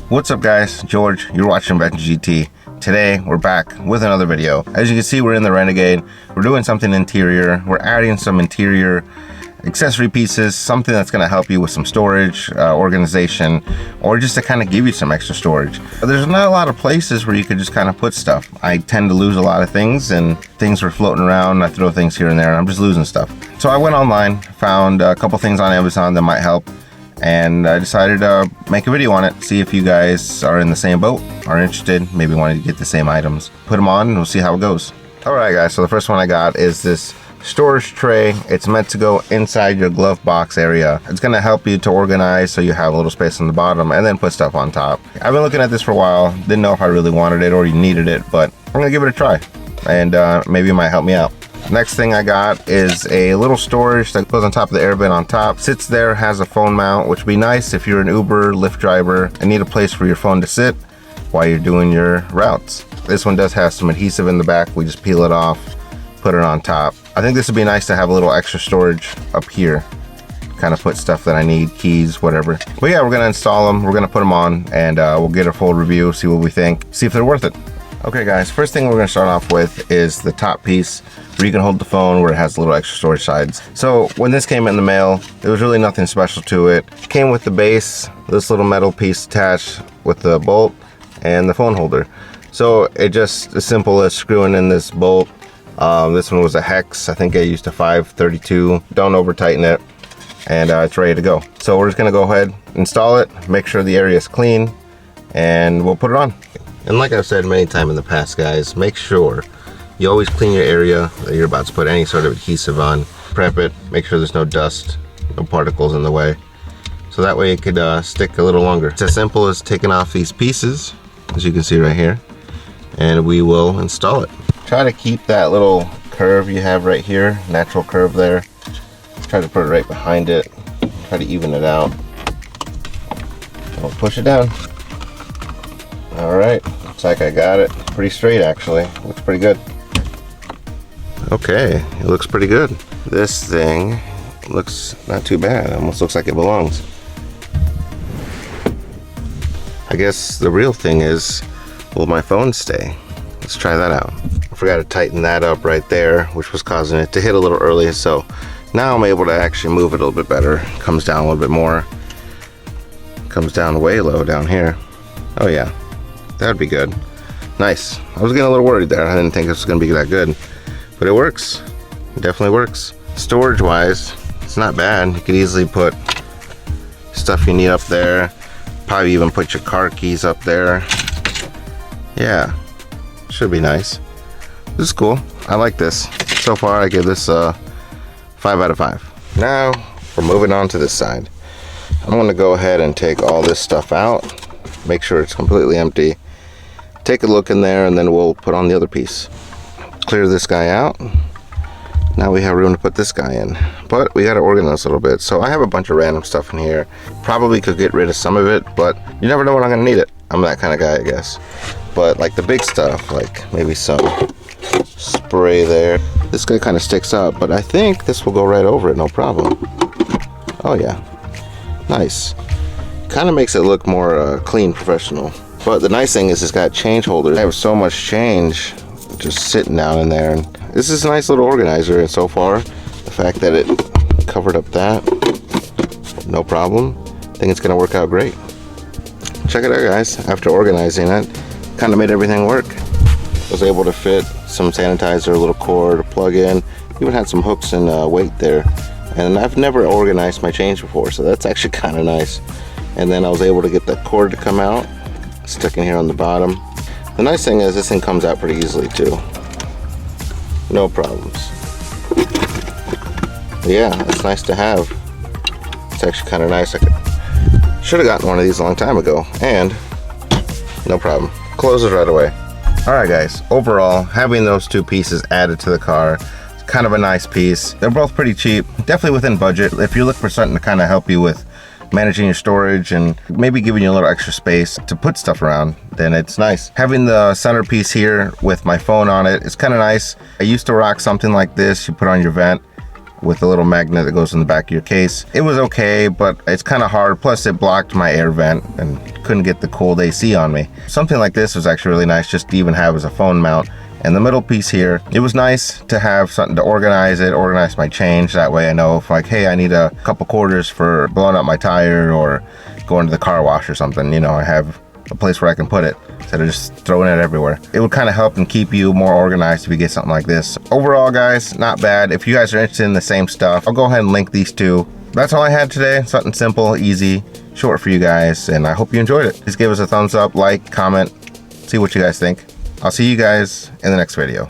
What's up guys, George, you're watching Bench GT. Today we're back with another video. As you can see, we're in the Renegade. We're doing something interior. We're adding some interior accessory pieces, something that's going to help you with some storage, organization, or just to kind of give you some extra storage. There's not a lot of places where you could just kind of put stuff. I tend to lose a lot of things, and things are floating around. I throw things here and there, and I'm just losing stuff. So I went online, found a couple things on Amazon that might help, and I decided to make a video on it, see if you guys are in the same boat, are interested, maybe wanted to get the same items. Put them on and we'll see how it goes. Alright guys, so the first one I got is this storage tray. It's meant to go inside your glove box area. It's going to help you to organize so you have a little space on the bottom and then put stuff on top. I've been looking at this for a while, didn't know if I really wanted it or you needed it, but I'm going to give it a try and maybe it might help me out. Next thing I got is a little storage that goes on top of the air vent on top. Sits there, has a phone mount, which would be nice if you're an Uber, Lyft driver and need a place for your phone to sit while you're doing your routes. This one does have some adhesive in the back. We just peel it off, put it on top. I think this would be nice to have a little extra storage up here. Kind of put stuff that I need, keys, whatever. But yeah, we're gonna install them, we're gonna put them on, and we'll get a full review, see what we think, see if they're worth it. Okay guys, first thing we're gonna start off with is the top piece where you can hold the phone, where it has little extra storage sides. So when this came in the mail, there was really nothing special to it. It came with the base, this little metal piece attached with the bolt and the phone holder. So it just as simple as screwing in this bolt. This one was a hex. I think I used a 532. Don't over tighten it, and it's ready to go. So we're just gonna go ahead, install it, make sure the area is clean, and we'll put it on. And like I've said many times in the past guys, make sure you always clean your area that you're about to put any sort of adhesive on. Prep it, make sure there's no dust, no particles in the way, so that way it could stick a little longer. It's as simple as taking off these pieces, as you can see right here, and we will install it. Try to keep that little curve you have right here, natural curve there. Try to put it right behind it. Try to even it out. Don't push it down. All right, looks like I got it. Pretty straight actually, looks pretty good. Okay, it looks pretty good. This thing looks not too bad, almost looks like it belongs. I guess the real thing is, will my phone stay? Let's try that out. I forgot to tighten that up right there, which was causing it to hit a little early, so now I'm able to actually move it a little bit better. Comes down a little bit more. Comes down way low down here. Oh yeah, that'd be good. Nice. I was getting a little worried there. I didn't think this was gonna be that good, but it works. It definitely works. Storage wise, it's not bad. You could easily put stuff you need up there. Probably even put your car keys up there. Yeah, should be nice. This is cool. I like this. So far, I give this a 5 out of 5. Now, we're moving on to this side. I'm gonna go ahead and take all this stuff out. Make sure it's completely empty. Take a look in there, and then we'll put on the other piece. Clear this guy out. Now we have room to put this guy in, but we got to organize a little bit. So I have a bunch of random stuff in here. Probably could get rid of some of it, but you never know when I'm gonna need it. I'm that kind of guy, I guess. But like the big stuff, like maybe some spray there. This guy kind of sticks up, but I think this will go right over it, no problem. Oh yeah, nice. Kind of makes it look more clean, professional. But the nice thing is it's got change holders. I have so much change just sitting down in there, and this is a nice little organizer. And so far, the fact that it covered up that, no problem. I think it's gonna work out great. Check it out guys, after organizing it, kind of made everything work. Was able to fit some sanitizer, a little cord, a plug in, even had some hooks and weight there. And I've never organized my change before, so that's actually kind of nice. And then I was able to get the cord to come out, stuck in here on the bottom. The nice thing is this thing comes out pretty easily too. No problems. Yeah, it's nice to have. It's actually kind of nice. I should have gotten one of these a long time ago, and no problem. Closes right away. Alright guys, overall, having those two pieces added to the car, it's kind of a nice piece. They're both pretty cheap, definitely within budget. If you look for something to kind of help you with managing your storage and maybe giving you a little extra space to put stuff around, then it's nice. Having the centerpiece here with my phone on it, it's kind of nice. I used to rock something like this. You put on your vent with a little magnet that goes in the back of your case. It was okay, but it's kind of hard. Plus it blocked my air vent and couldn't get the cold AC on me. Something like this was actually really nice just to even have as a phone mount. And the middle piece here, it was nice to have something to organize my change. That way I know if like, hey, I need a couple quarters for blowing up my tire or going to the car wash or something, you know, I have a place where I can put it instead of just throwing it everywhere. It would kind of help and keep you more organized if you get something like this. Overall, guys, not bad. If you guys are interested in the same stuff, I'll go ahead and link these two. That's all I had today. Something simple, easy, short for you guys, and I hope you enjoyed it. Please give us a thumbs up, like, comment, see what you guys think. I'll see you guys in the next video.